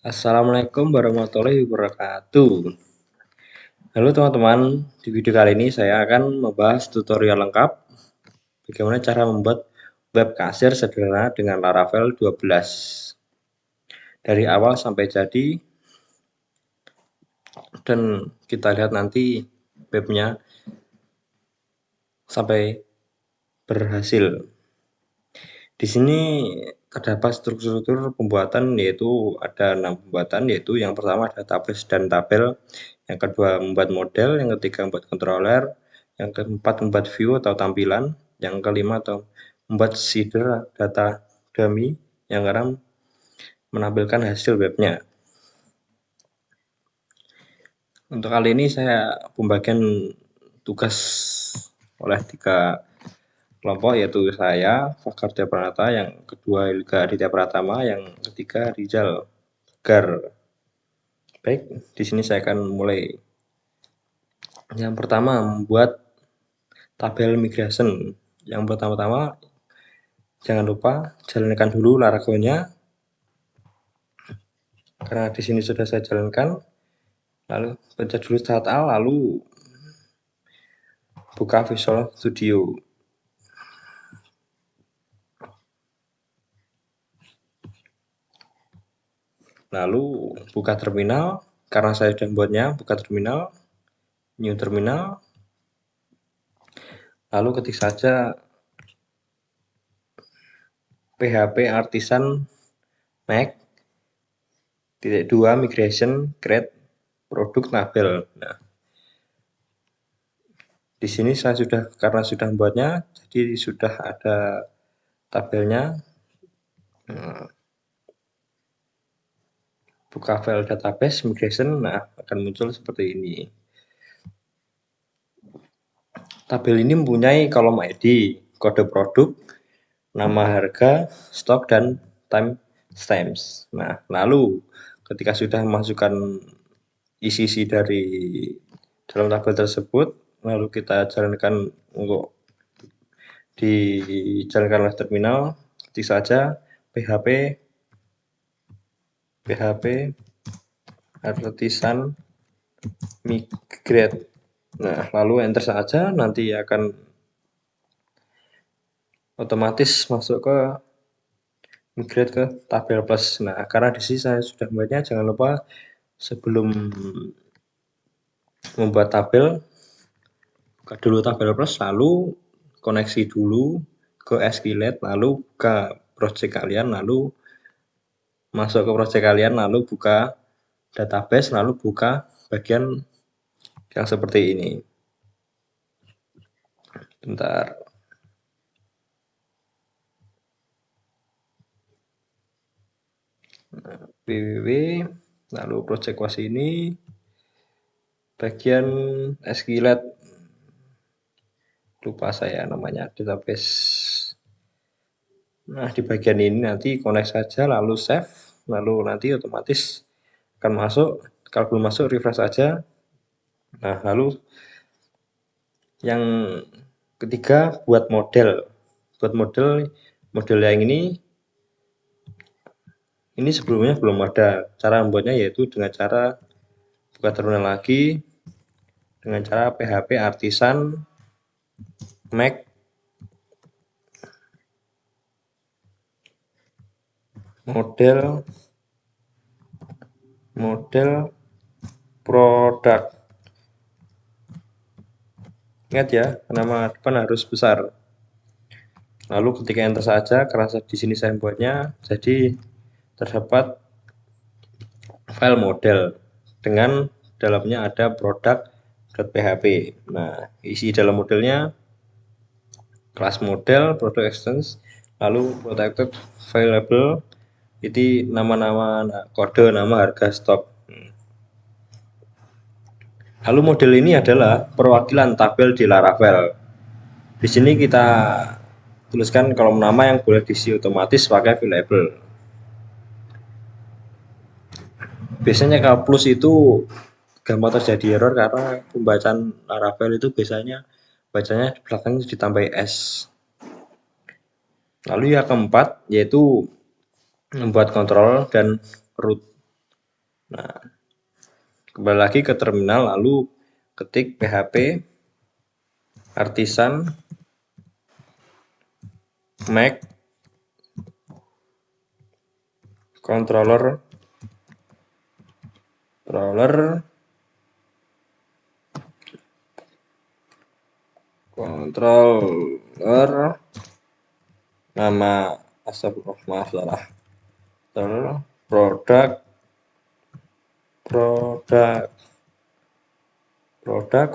Assalamualaikum warahmatullahi wabarakatuh. Halo teman-teman, di video kali ini saya akan membahas tutorial lengkap bagaimana cara membuat web kasir sederhana dengan Laravel 12 dari awal sampai jadi, dan kita lihat nanti webnya sampai berhasil. Di sini terdapat struktur pembuatan, yaitu ada 6 pembuatan, yaitu yang pertama ada database dan tabel, yang kedua membuat model, yang ketiga membuat controller, yang keempat membuat view atau tampilan, yang kelima atau membuat shader data dummy, yang keenam menampilkan hasil webnya. Untuk kali ini saya pembagian tugas oleh 3 kelompok, yaitu saya, Fakar Pranata, yang kedua Ilga Aditya Pratama, yang ketiga Rizal Gar. Baik, di sini saya akan mulai. Yang pertama, membuat tabel migration. Yang pertama-tama, jangan lupa jalankan dulu Laravelnya, karena di sini sudah saya jalankan. Lalu pencet dulu Start All, lalu buka Visual Studio. Lalu buka terminal, karena saya sudah membuatnya, buka terminal, new terminal, lalu ketik saja PHP Artisan Mac -2 migration create product tabel. Nah, di sini saya karena sudah membuatnya, jadi sudah ada tabelnya. Buka file database migration, nah akan muncul seperti ini. Tabel ini mempunyai kolom ID, kode produk, nama harga, stok, dan timestamps. Nah, lalu ketika sudah memasukkan isi dari dalam tabel tersebut, lalu kita jalankan untuk dijalankan oleh terminal, ketik saja PHP Artisan migrate. Nah, lalu enter saja, nanti akan otomatis masuk ke migrate ke tabel plus. Nah, karena di sini saya sudah membuatnya, jangan lupa sebelum membuat tabel, buka dulu tabel plus, lalu koneksi dulu ke SQLite, lalu buka project kalian, lalu masuk ke project kalian, lalu buka database, lalu buka bagian yang seperti ini. Bentar. www, lalu project was ini, bagian SQLite, lupa saya namanya, database. Nah, di bagian ini nanti connect saja, lalu save, lalu nanti otomatis akan masuk. Kalau belum masuk, refresh saja. Nah, lalu yang ketiga, buat model. Buat model yang ini sebelumnya belum ada. Cara membuatnya yaitu dengan cara buka terminal lagi, dengan cara PHP Artisan Mac model produk. Ingat ya, nama depan harus besar. Lalu ketika enter saja, karena di sini saya membuatnya, jadi terdapat file model dengan dalamnya ada product.php. Nah, isi dalam modelnya kelas model, product extends, lalu protected variable, itu nama-nama kode, nama harga stok. Lalu model ini adalah perwakilan tabel di Laravel. Di sini kita tuliskan kolom nama yang boleh diisi otomatis pakai variable. Biasanya kalau plus itu gampang terjadi error karena pembacaan Laravel itu biasanya bacanya di belakangnya ditambah S. Lalu yang keempat yaitu membuat kontrol dan root. Nah, kembali lagi ke terminal, lalu ketik php artisan make controller nama maaf salah product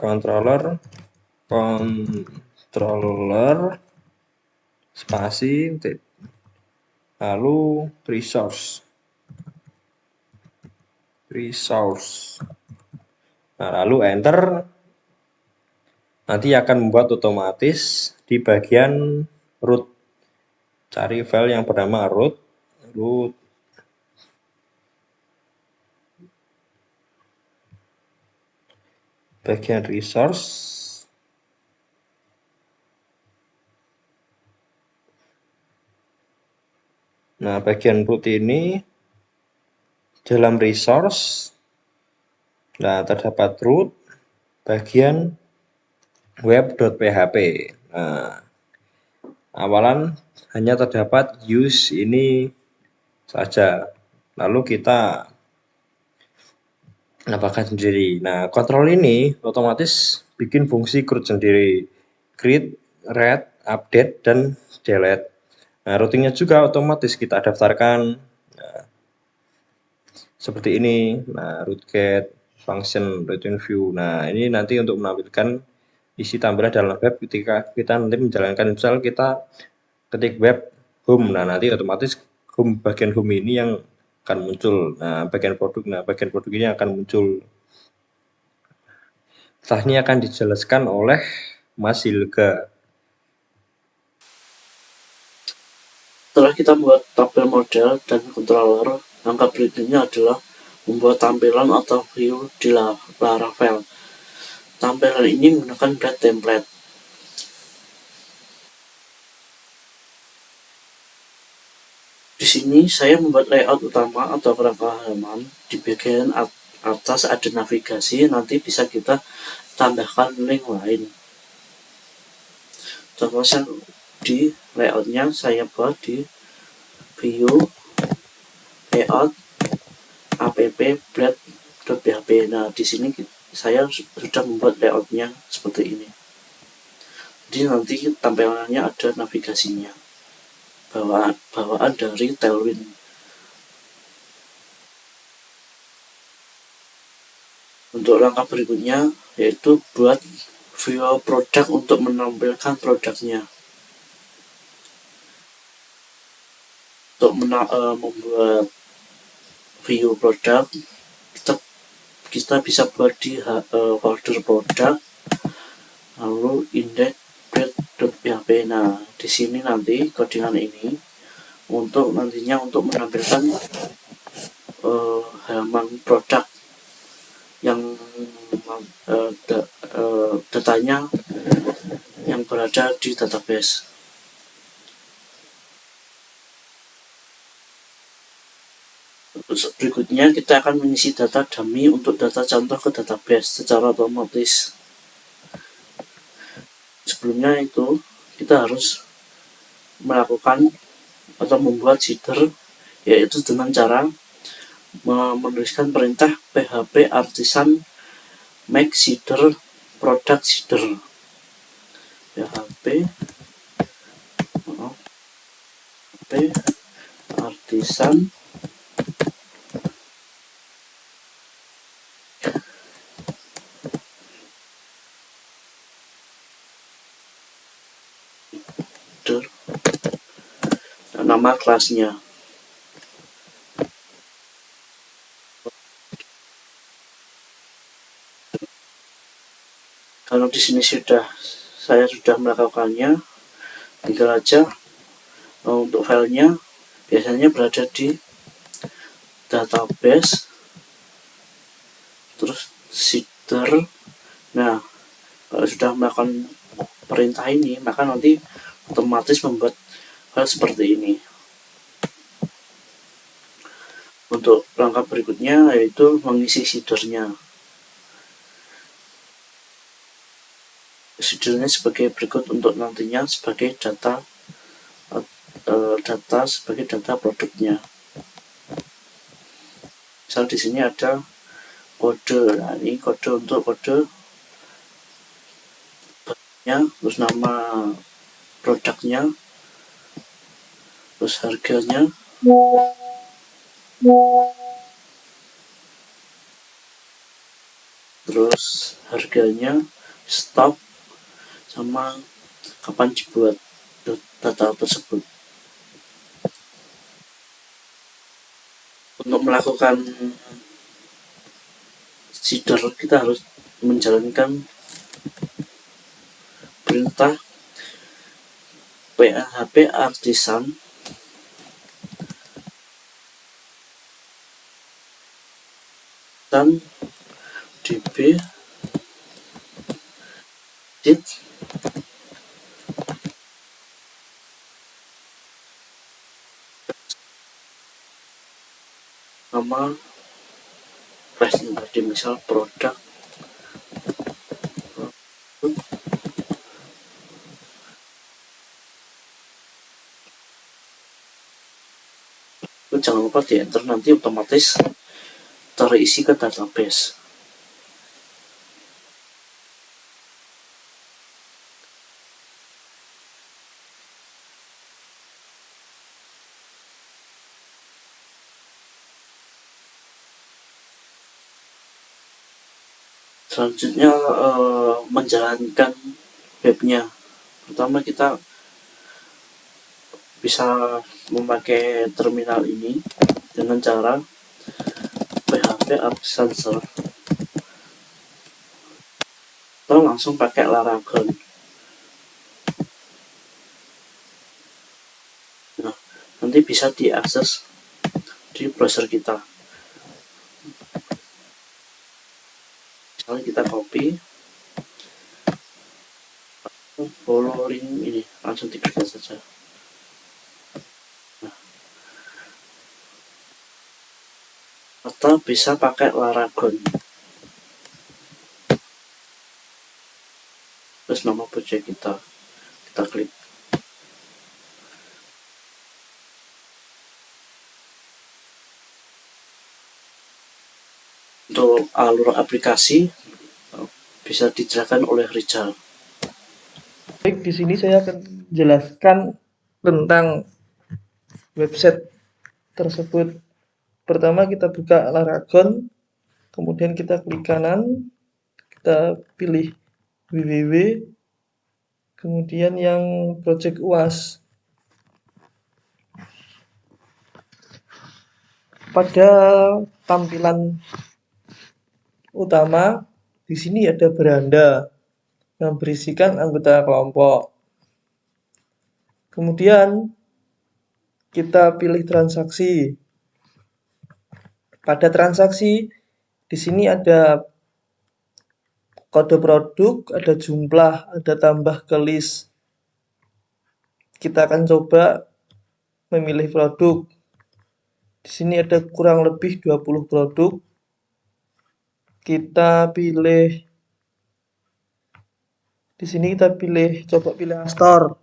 controller spasi lalu resource. Nah, lalu enter, nanti akan membuat otomatis di bagian root. Cari file yang bernama root bagian resource. Nah, bagian root ini dalam resource. Nah, terdapat root bagian web.php. Nah, awalan hanya terdapat use ini saja. Lalu kita nambahkan sendiri. Nah, kontrol ini otomatis bikin fungsi CRUD sendiri. Create, read, update, dan delete. Nah, routingnya juga otomatis kita daftarkan. Nah, seperti ini. Nah, root get, function, routing view. Nah, ini nanti untuk menampilkan isi tampilan dalam web ketika kita nanti menjalankan, misal kita ketik web home. Nah, nanti otomatis bagian home ini yang akan muncul. Nah, bagian produk ini akan muncul. Setelah ini akan dijelaskan oleh Mas Hilga. Setelah kita membuat tabel model dan controller, langkah berikutnya adalah membuat tampilan atau view di Laravel. Tampilan ini menggunakan Blade template. Di sini saya membuat layout utama atau kerangka halaman. Di bagian atas ada navigasi, nanti bisa kita tambahkan link lain. Contohnya di layoutnya saya buat di view layout app blade.php. Nah, di sini saya sudah membuat layoutnya seperti ini. Jadi nanti tampilannya ada navigasinya, bawaan dari Tailwind. Untuk langkah berikutnya yaitu buat view produk untuk menampilkan produknya. Untuk membuat view produk, kita bisa buat di folder produk, lalu index.php. Nah, di sini nanti codingan ini untuk nantinya untuk menampilkan halaman produk yang datanya yang berada di database. Berikutnya kita akan mengisi data dummy untuk data contoh ke database secara otomatis. Sebelumnya itu kita harus melakukan atau membuat seeder, yaitu dengan cara menuliskan perintah php artisan make seeder product seeder. php artisan nama kelasnya. Kalau di sini saya sudah melakukannya, tinggal aja untuk filenya biasanya berada di database, terus seeder. Nah, kalau sudah melakukan perintah ini, maka nanti otomatis membuat file seperti ini. Untuk langkah berikutnya yaitu mengisi seedernya. Seedernya sebagai berikut untuk nantinya sebagai data produknya. Misal di sini ada kode. Nah, ini kode untuk kodenya, terus nama produknya, terus harganya, stok, sama kapan dibuat data tersebut. Untuk melakukan seeder, kita harus menjalankan perintah PHP artisan dan db dit nama flashnya tadi, misal produk itu jangan lupa di enter, nanti otomatis terisi ke database. Selanjutnya menjalankan webnya. Pertama kita bisa memakai terminal ini dengan cara PHP Artisan Server atau langsung pakai Laravel. Nah, nanti bisa diakses di browser kita. Misalnya kita copy, follow link ini, langsung diklik saja. Nah, atau bisa pakai Laragon. Terus nama project kita klik. Untuk alur aplikasi bisa dijelaskan oleh Rizal. Baik, di sini saya akan jelaskan tentang website tersebut. Pertama kita buka Laragon, kemudian kita klik kanan, kita pilih www, kemudian yang project UAS. Pada tampilan utama di sini ada beranda yang berisikan anggota kelompok. Kemudian kita pilih transaksi. Pada transaksi di sini ada kode produk, ada jumlah, ada tambah ke list. Kita akan coba memilih produk. Di sini ada kurang lebih 20 produk. Kita pilih di sini, kita coba pilih Astor.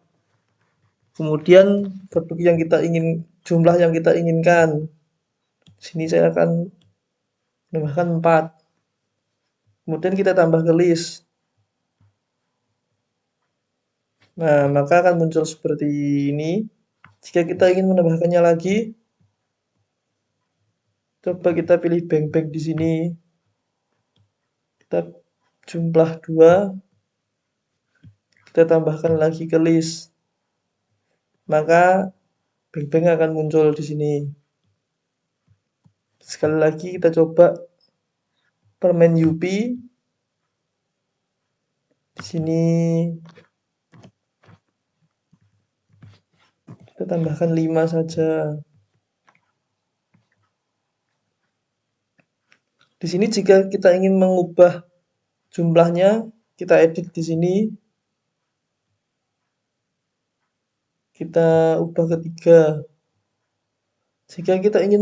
Kemudian produk yang kita jumlah yang kita inginkan. Di sini saya akan menambahkan 4. Kemudian kita tambah ke list. Nah, maka akan muncul seperti ini. Jika kita ingin menambahkannya lagi, coba kita pilih bank di sini. Kita jumlah 2. Kita tambahkan lagi ke list. Maka bank akan muncul di sini. Sekali lagi kita coba permen Yupi. Di sini kita tambahkan 5 saja. Di sini jika kita ingin mengubah jumlahnya, kita edit di sini. Kita ubah ke 3. Jika kita ingin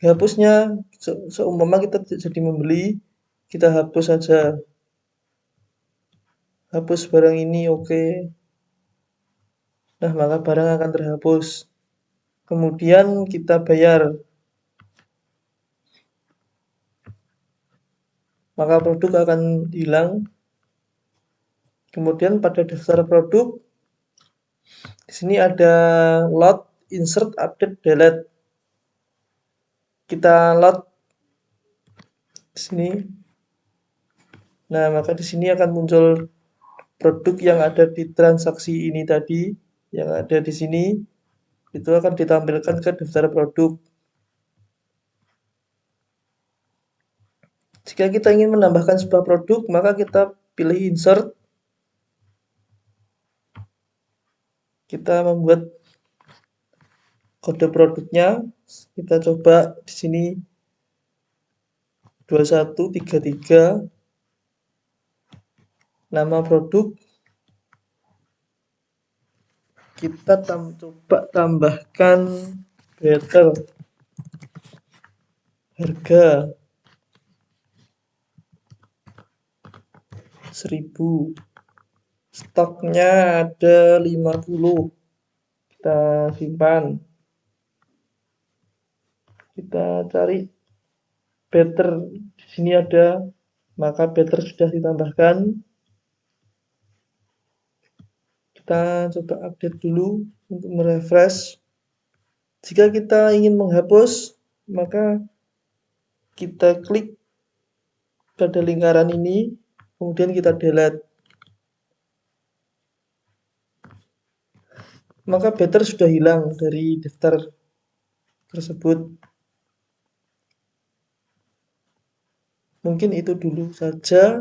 hapusnya seumpama kita jadi membeli, kita hapus saja. Hapus barang ini, oke. Nah, maka barang akan terhapus. Kemudian kita bayar. Maka produk akan hilang. Kemudian pada daftar produk, di sini ada load, insert, update, delete. Kita load di sini. Nah, maka di sini akan muncul produk yang ada di transaksi ini tadi, yang ada di sini, itu akan ditampilkan ke daftar produk. Jika kita ingin menambahkan sebuah produk, maka kita pilih insert. Kita membuat kode produknya. Kita coba di sini 2133. Nama produk. Kita coba tambahkan better. Harga 1000. Stoknya ada 50. Kita simpan. Kita cari better. Di sini ada, maka better sudah ditambahkan. Kita coba update dulu untuk merefresh. Jika kita ingin menghapus, maka kita klik pada lingkaran ini, kemudian kita delete. Maka better sudah hilang dari daftar tersebut. Mungkin itu dulu saja,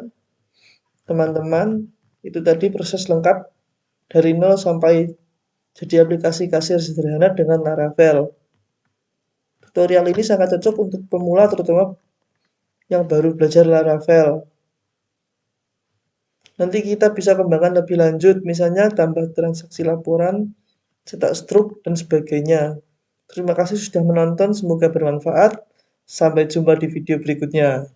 teman-teman. Itu tadi proses lengkap dari 0 sampai jadi aplikasi kasir sederhana dengan Laravel. Tutorial ini sangat cocok untuk pemula, terutama yang baru belajar Laravel. Nanti kita bisa kembangkan lebih lanjut, misalnya tambah transaksi laporan, cetak struk, dan sebagainya. Terima kasih sudah menonton, semoga bermanfaat. Sampai jumpa di video berikutnya.